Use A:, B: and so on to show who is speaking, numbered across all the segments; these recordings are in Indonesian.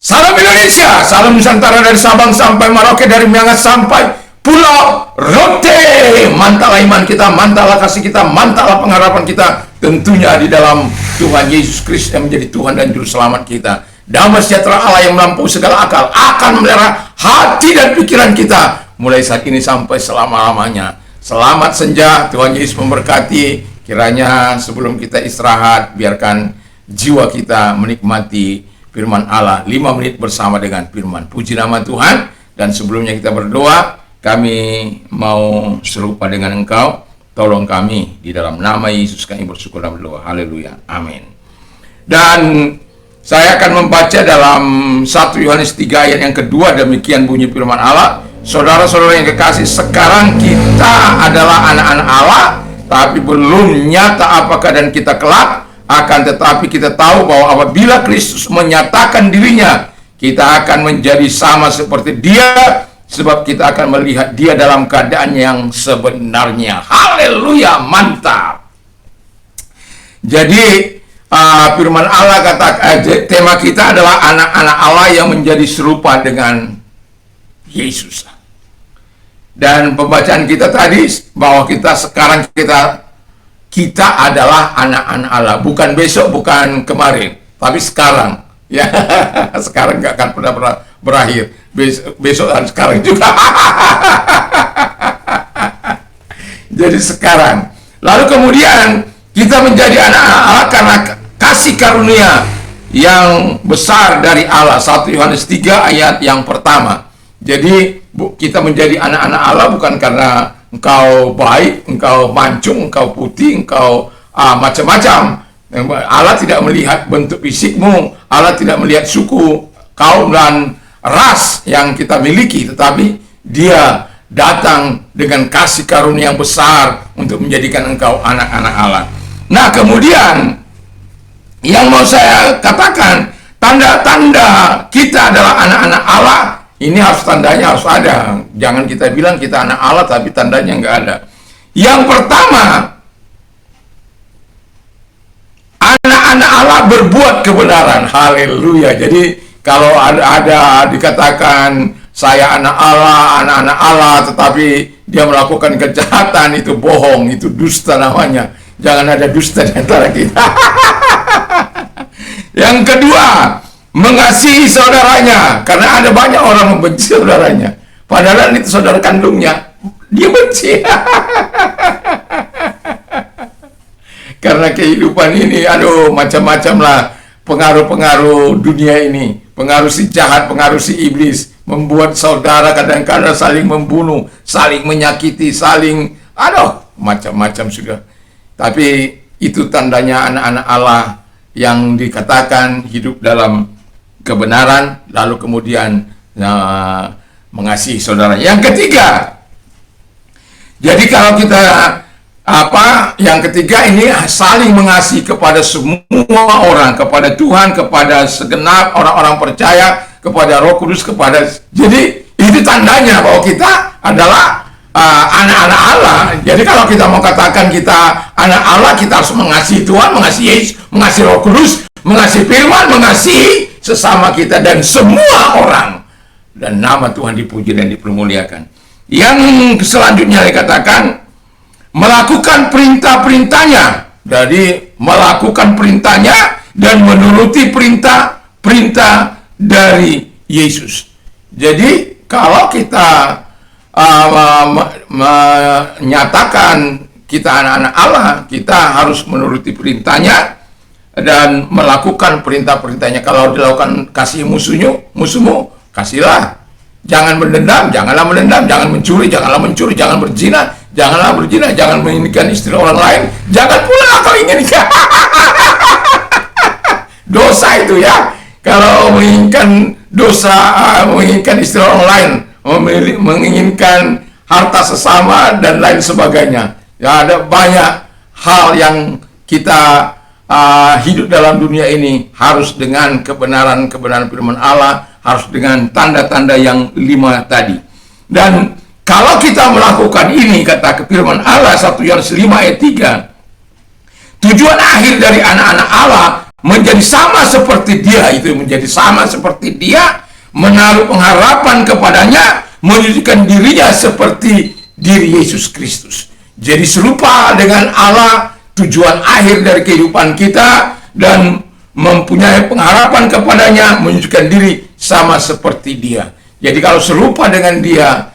A: Salam Indonesia, salam Nusantara dari Sabang sampai Merauke, dari Miangas sampai Pulau Rote. Mantaplah iman kita, mantaplah kasih kita, mantaplah pengharapan kita tentunya di dalam Tuhan Yesus Kristus yang menjadi Tuhan dan Juru Selamat kita. Damai sejahtera Allah yang melampaui segala akal akan memelihara hati dan pikiran kita mulai saat ini sampai selama-lamanya. Selamat senja, Tuhan Yesus memberkati. Kiranya sebelum kita istirahat, biarkan jiwa kita menikmati firman Allah 5 menit bersama dengan firman. Puji nama Tuhan. Dan sebelumnya kita berdoa, kami mau serupa dengan Engkau. Tolong kami di dalam nama Yesus kami bersyukur dan berdoa. Haleluya. Amin. Dan saya akan membaca dalam 1 Yohanes 3 ayat yang kedua. Demikian bunyi firman Allah. Saudara-saudara yang kekasih, sekarang kita adalah anak-anak Allah, tapi belum nyata apakah dan kita kelak. Akan tetapi kita tahu bahwa apabila Kristus menyatakan dirinya, kita akan menjadi sama seperti Dia, sebab kita akan melihat Dia dalam keadaan yang sebenarnya. Haleluya, mantap. Jadi firman Allah kata tema kita adalah anak-anak Allah yang menjadi serupa dengan Yesus. Dan pembacaan kita tadi bahwa sekarang kita adalah anak-anak Allah, bukan besok, bukan kemarin, tapi sekarang. Ya, sekarang nggak akan pernah berakhir. Besok dan sekarang juga. Jadi sekarang. Lalu kemudian kita menjadi anak-anak Allah karena kasih karunia yang besar dari Allah. 1 Yohanes 3 ayat yang pertama. Jadi kita menjadi anak-anak Allah bukan karena engkau baik, engkau mancung, engkau putih, engkau macam-macam. Allah tidak melihat bentuk fisikmu, Allah tidak melihat suku, kaum, dan ras yang kita miliki, tetapi Dia datang dengan kasih karunia yang besar untuk menjadikan engkau anak-anak Allah. Nah, kemudian yang mau saya katakan, tanda-tanda kita adalah anak-anak Allah. Ini harus tandanya harus ada. Jangan kita bilang kita anak Allah tapi tandanya nggak ada. Yang pertama, anak-anak Allah berbuat kebenaran. Haleluya. Jadi kalau ada dikatakan saya anak Allah, anak-anak Allah, tetapi dia melakukan kejahatan, itu bohong, itu dusta namanya. Jangan ada dusta di antara kita. Yang kedua, mengasihi saudaranya, karena ada banyak orang membenci saudaranya, padahal itu saudara kandungnya, dia benci. Karena kehidupan ini, aduh, macam-macam lah pengaruh-pengaruh dunia ini, pengaruh si jahat, pengaruh si iblis, membuat saudara kadang-kadang saling membunuh, saling menyakiti, saling, aduh, macam-macam sudah. Tapi itu tandanya anak-anak Allah yang dikatakan hidup dalam kebenaran, lalu kemudian mengasihi saudara. Yang ketiga, jadi kalau kita yang ketiga ini saling mengasihi kepada semua orang, kepada Tuhan, kepada segenap orang-orang percaya, kepada Roh Kudus, jadi itu tandanya bahwa kita adalah anak-anak Allah. Jadi kalau kita mau katakan kita anak Allah, kita harus mengasihi Tuhan, mengasihi Yesus, mengasihi Roh Kudus, mengasihi firman, mengasihi sesama kita dan semua orang, dan nama Tuhan dipuji dan dipermuliakan. Yang selanjutnya dikatakan melakukan perintah-perintahnya. Jadi melakukan perintahnya dan menuruti perintah dari Yesus. Jadi kalau kita menyatakan kita anak-anak Allah, kita harus menuruti perintahnya dan melakukan perintah-perintahnya. Kalau dilakukan kasih musuhmu, kasihlah. Jangan mendendam, janganlah mendendam. Jangan mencuri, janganlah mencuri. Jangan berzina, janganlah berzina. Jangan menginginkan istri orang lain. Jangan pula kau inginkan. Dosa itu ya. Kalau menginginkan menginginkan istri orang lain, menginginkan harta sesama dan lain sebagainya. Ya, ada banyak hal yang kita hidup dalam dunia ini harus dengan kebenaran firman Allah, harus dengan tanda-tanda yang 5 tadi. Dan kalau kita melakukan ini, kata firman Allah 1 Yohanes 5 ayat 3, tujuan akhir dari anak-anak Allah menjadi sama seperti dia, itu menjadi sama seperti dia, menaruh pengharapan kepadanya, menunjukkan dirinya seperti diri Yesus Kristus. Jadi serupa dengan Allah, tujuan akhir dari kehidupan kita, dan mempunyai pengharapan kepadanya, menunjukkan diri sama seperti dia. Jadi kalau serupa dengan dia,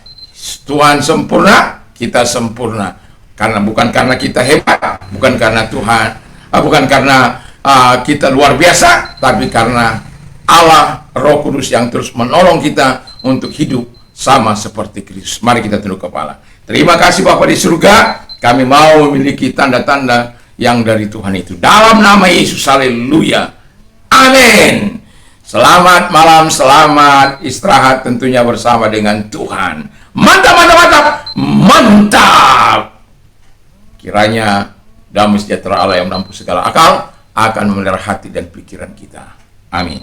A: Tuhan sempurna, kita sempurna. Bukan karena kita hebat, bukan karena Tuhan, bukan karena kita luar biasa, tapi karena Allah Roh Kudus yang terus menolong kita untuk hidup sama seperti Kristus. Mari kita tunduk kepala. Terima kasih Bapa di surga, kami mau memiliki tanda-tanda yang dari Tuhan itu. Dalam nama Yesus, haleluya. Amin. Selamat malam, selamat istirahat tentunya bersama dengan Tuhan. Mantap, mantap, mantap, mantap. Kiranya damai sejahtera Allah yang menampung segala akal akan memelihara hati dan pikiran kita. Amin.